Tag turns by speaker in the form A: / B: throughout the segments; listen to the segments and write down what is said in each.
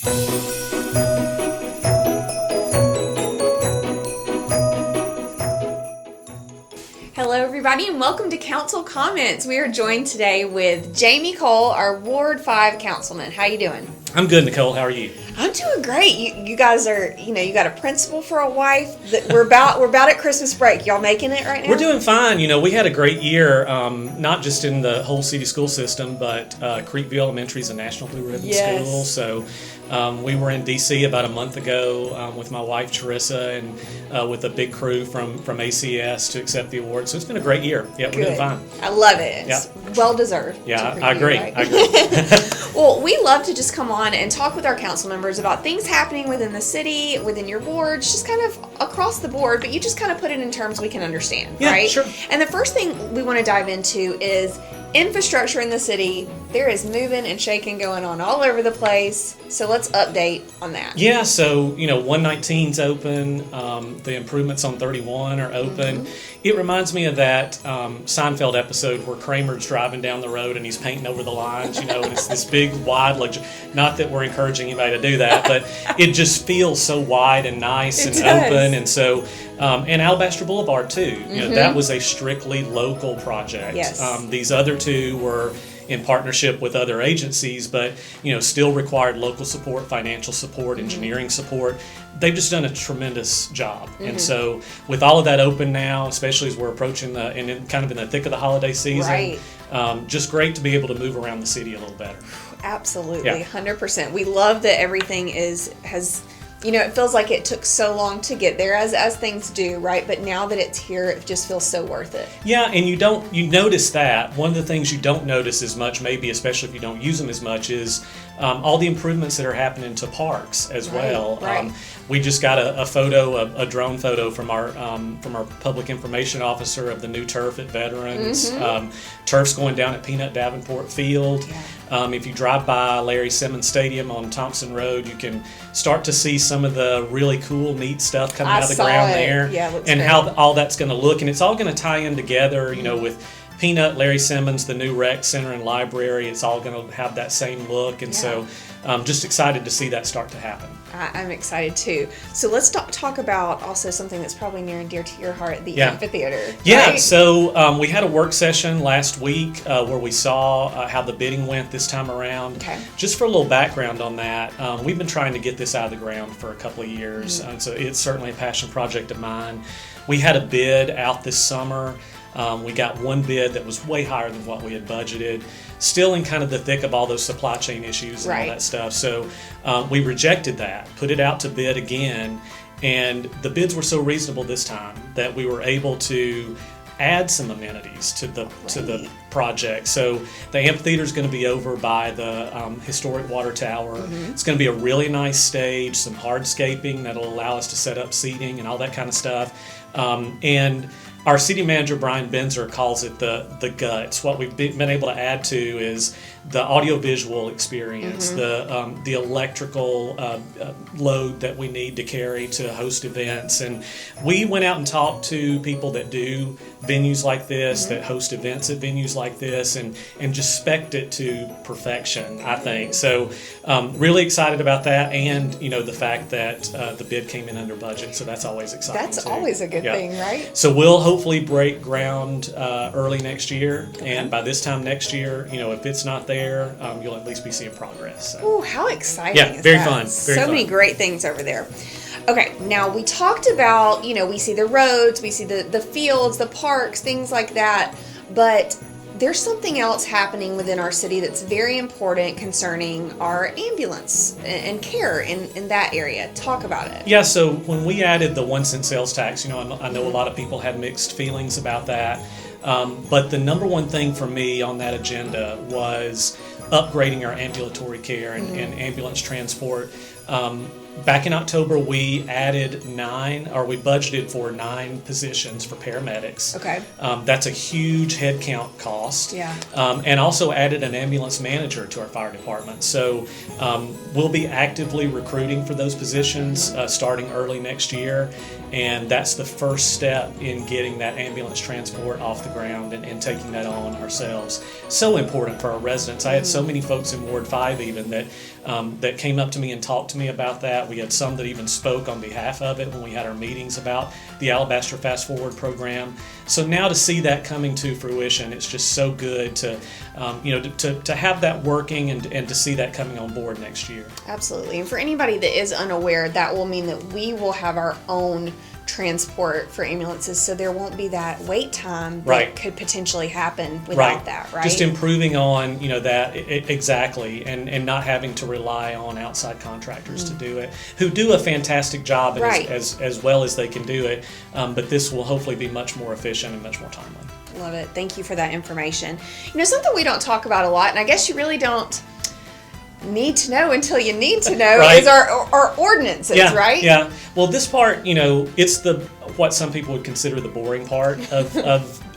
A: Hello everybody and welcome to Council Comments. We are joined today with Jamie Cole, our Ward 5 councilman. How you doing?
B: I'm good, Nicole. How are you?
A: I'm doing great. You guys are, you got a principal for a wife. We're about at Christmas break. Y'all making it right now?
B: We're doing fine. We had a great year, not just in the whole city school system, but Creekview Elementary is a National Blue Ribbon school. So we were in D.C. about a month ago with my wife, Charissa, and with a big crew from ACS to accept the award. So it's been a great year. Yeah, we're doing fine.
A: I love it. It's well deserved.
B: Yeah, I agree.
A: Right?
B: I agree.
A: Well, we love to just come on and talk with our council members about things happening within the city, within your wards, just kind of across the board, but you just kind of put it in terms we can understand, right?
B: Sure.
A: And the first thing we want to dive into is infrastructure in the city. There is moving and shaking going on all over the place. So let's update on that.
B: Yeah, so 119's open. The improvements on 31 are open. Mm-hmm. It reminds me of that Seinfeld episode where Kramer's driving down the road and he's painting over the lines, and it's this big wide, not that we're encouraging anybody to do that, but it just feels so wide and nice and open. And so, and Alabaster Boulevard too, that was a strictly local project.
A: Yes.
B: These other two were in partnership with other agencies, but still required local support, financial support, engineering support. They've just done a tremendous job. And so with all of that open now, especially as we're approaching kind of in the thick of the holiday season, just great to be able to move around the city a little better.
A: Absolutely, 100%. We love that everything has it feels like it took so long to get there, as things do, right? But now that it's here, it just feels so worth it. Yeah,
B: and you notice that. One of the things you don't notice as much, maybe especially if you don't use them as much, is all the improvements that are happening to parks as well.
A: Right.
B: We just got a drone photo from our public information officer of the new turf at Veterans. Turf's going down at Peanut Davenport Field. Yeah. If you drive by Larry Simmons Stadium on Thompson Road, you can start to see some of the really cool, neat stuff coming out of the ground there, and how all that's going to look. And it's all going to tie in together, with Peanut, Larry Simmons, the new rec center and library. It's all going to have that same look. And so I'm just excited to see that start to happen.
A: I'm excited too. So let's talk about also something that's probably near and dear to your heart, the amphitheater.
B: Yeah,
A: right?
B: So we had a work session last week where we saw how the bidding went this time around.
A: Okay.
B: Just for a little background on that, we've been trying to get this out of the ground for a couple of years. So it's certainly a passion project of mine. We had a bid out this summer. We got one bid that was way higher than what we had budgeted, still in kind of the thick of all those supply chain issues and all that stuff. So we rejected that, put it out to bid again, and the bids were so reasonable this time that we were able to add some amenities to the project. So the amphitheater is going to be over by the historic water tower. It's going to be a really nice stage, some hardscaping that'll allow us to set up seating and all that kind of stuff. And our city manager, Brian Benzer, calls it the guts. What we've been able to add to is the audiovisual experience, the electrical load that we need to carry to host events. And we went out and talked to people that do venues like this, that host events at venues like this, and just spec'd it to perfection, I think. So really excited about that, and the fact that the bid came in under budget, so that's always exciting.
A: That's always a good thing, right?
B: So we'll hopefully break ground early next year, and by this time next year, if it's not there, you'll at least be seeing progress. So.
A: Ooh, how exciting!
B: Yeah, very fun.
A: So many great things over there. Okay, now we talked about, we see the roads, we see the fields, the parks, things like that, but there's something else happening within our city that's very important concerning our ambulance and care in that area. Talk about it.
B: Yeah, so when we added the 1 cent sales tax, I know a lot of people had mixed feelings about that, but the number one thing for me on that agenda was upgrading our ambulatory care and ambulance transport. Back in October, we budgeted for 9 positions for paramedics.
A: Okay.
B: That's a huge headcount cost.
A: Yeah.
B: And also added an ambulance manager to our fire department. So we'll be actively recruiting for those positions starting early next year. And that's the first step in getting that ambulance transport off the ground and taking that on ourselves. So important for our residents. I had so many folks in Ward 5 even that came up to me and talked to me about that. We had some that even spoke on behalf of it when we had our meetings about the Alabaster Fast Forward program. So now to see that coming to fruition, it's just so good to have that working and to see that coming on board next year.
A: Absolutely. And for anybody that is unaware, that will mean that we will have our own transport for ambulances, so there won't be that wait time that could potentially happen without that, right?
B: Just improving on that exactly, and not having to rely on outside contractors to do it, who do a fantastic job as well as they can do it, but this will hopefully be much more efficient and much more timely.
A: Love it. Thank you for that information. Something we don't talk about a lot, and I guess you really don't need to know until you need to know, is our ordinances, right?
B: Yeah. Well, this part, it's what some people would consider the boring part of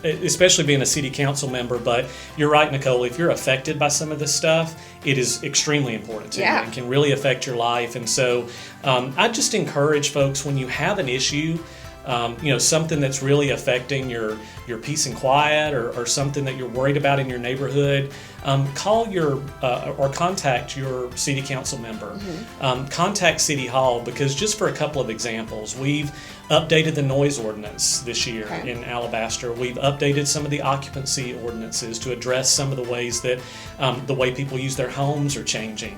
B: especially being a city council member. But you're right, Nicole. If you're affected by some of this stuff, it is extremely important to you and can really affect your life. And so, I just encourage folks, when you have an issue, something that's really affecting your peace and quiet, or something that you're worried about in your neighborhood, call or contact your city council member. Contact City Hall, because just for a couple of examples, we've updated the noise ordinance this year in Alabaster. We've updated some of the occupancy ordinances to address some of the ways that the way people use their homes are changing,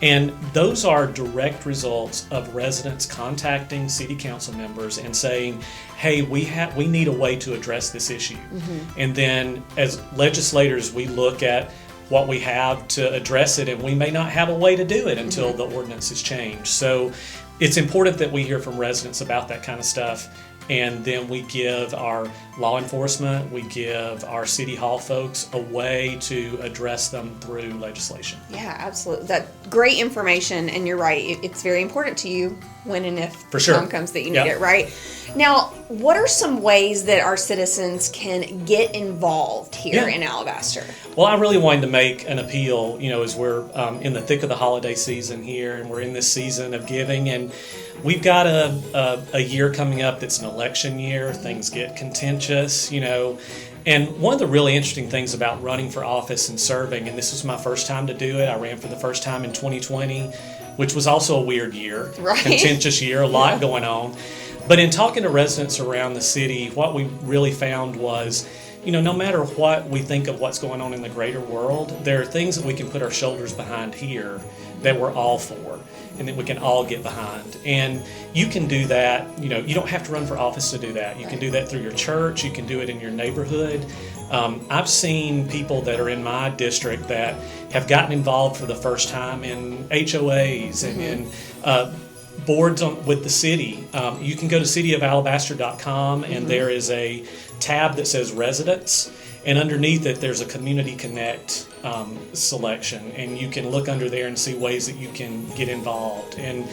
B: and those are direct results of residents contacting city council members and saying, hey, we need a way to address this issue. And then as legislators, we look at what we have to address it, and we may not have a way to do it until the ordinance is changed. So it's important that we hear from residents about that kind of stuff, and then we give our law enforcement, we give our City Hall folks a way to address them through legislation. Yeah,
A: absolutely. That great information, and you're right. It's very important to you when and if the time comes that you need it, right? Now, what are some ways that our citizens can get involved here in Alabaster?
B: Well, I really wanted to make an appeal, as we're in the thick of the holiday season here, and we're in this season of giving, and we've got a year coming up that's an election year. Things get contentious, and one of the really interesting things about running for office and serving, and this was my first time to do it, I ran for the first time in 2020, which was also a weird year, contentious year, a lot going on. But in talking to residents around the city, what we really found was, no matter what we think of what's going on in the greater world, there are things that we can put our shoulders behind here that we're all for and that we can all get behind. And you can do that, you don't have to run for office to do that. You can do that through your church, you can do it in your neighborhood. I've seen people that are in my district that have gotten involved for the first time in HOAs and in boards with the city. You can go to cityofalabaster.com, and there is a tab that says residents, and underneath it there's a Community Connect selection, and you can look under there and see ways that you can get involved. And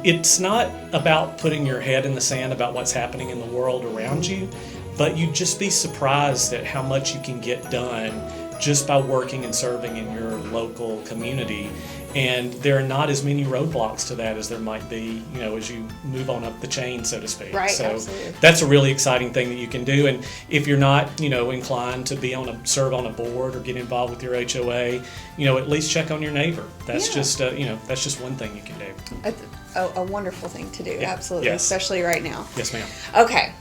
B: it's not about putting your head in the sand about what's happening in the world around you, but you'd just be surprised at how much you can get done just by working and serving in your local community. And there are not as many roadblocks to that as there might be, as you move on up the chain, so to speak.
A: Right,
B: so
A: absolutely.
B: That's a really exciting thing that you can do. And if you're not, inclined to serve on a board or get involved with your HOA, at least check on your neighbor. That's just, that's just one thing you can do.
A: A wonderful thing to do, absolutely, especially right now.
B: Yes, ma'am.
A: Okay,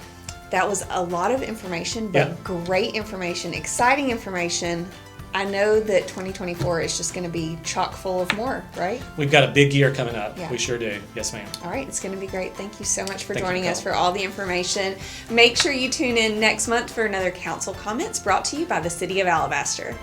A: that was a lot of information, but great information, exciting information. I know that 2024 is just going to be chock full of more, right?
B: We've got a big year coming up. Yeah. We sure do. Yes, ma'am.
A: All right. It's going to be great. Thank you so much for joining us for all the information. Make sure you tune in next month for another Council Comments brought to you by the City of Alabaster.